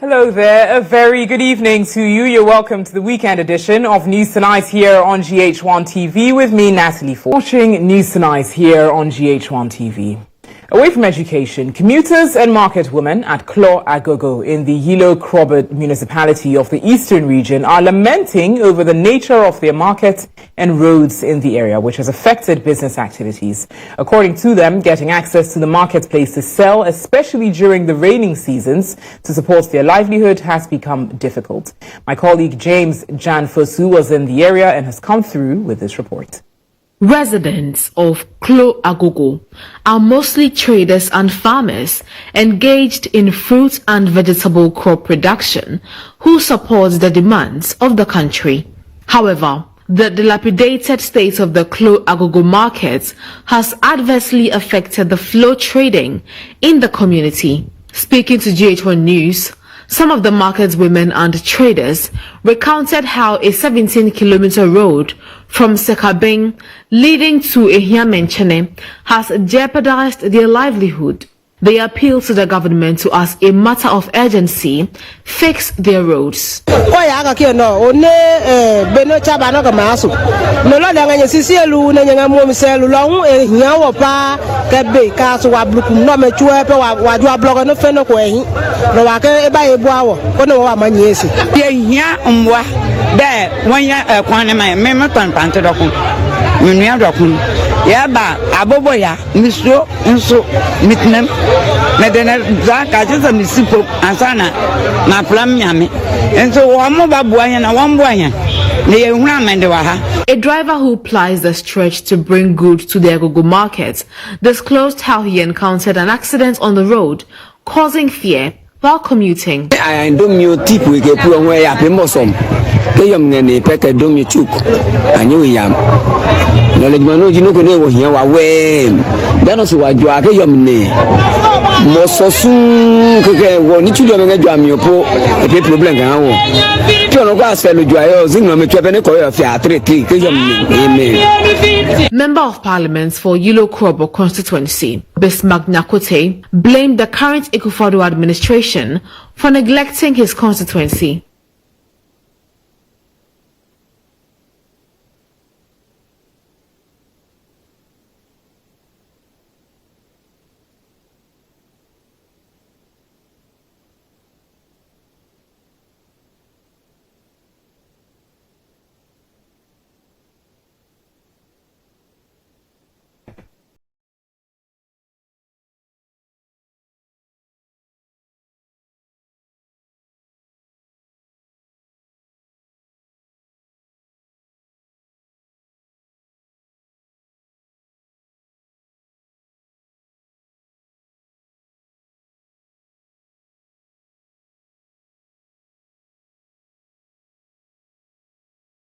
Hello there, a very good evening to you. You're welcome to the weekend edition of News Tonight here on GH1 TV with me, Natalie Ford. Watching News Tonight here on GH1 TV. Away from education, commuters and market women at Klo-Agogo in the Yilo Krobo Municipality of the eastern region are lamenting over the nature of their market and roads in the area, which has affected business activities. According to them, getting access to the marketplace to sell, especially during the raining seasons, to support their livelihood has become difficult. My colleague James Djanfosu was in the area and has come through with this report. Residents of Klo-Agogo are mostly traders and farmers engaged in fruit and vegetable crop production who support the demands of the country. However, the dilapidated state of the Klo-Agogo market has adversely affected the flow trading in the community. Speaking to GH1 News, some of the market's women and traders recounted how a 17-kilometer road from Sekabeng leading to Ehiamenchene has jeopardized their livelihood. They appeal to the government to, as a matter of urgency, fix their roads. Yaba aboboya miso nso mitnem medene zaka jesa misipo ansana na plan nyame enso wo mo babuanya na wo mbuanya ne yehuna amende wa ha. A driver who plies the stretch to bring goods to the Agogo market disclosed how he encountered an accident on the road, causing fear while commuting. I don't know tip we get put away up in Mosom. Kayam ne peke domi chuk anyu yam. No le mano jino ko ne wo hian wa we. Dano so wa jwa kayam ne. Mososun keke wo ni chulo me jwa mi opo e problem kan wo. Ti ono ko aselu jwa yo zinno me twepe ne ko yo fi atreti kayam ne. Amen. Member of Parliament for Yilo Krobo constituency, Bismarck Nyakote, blamed the current Ekufodo administration for neglecting his constituency.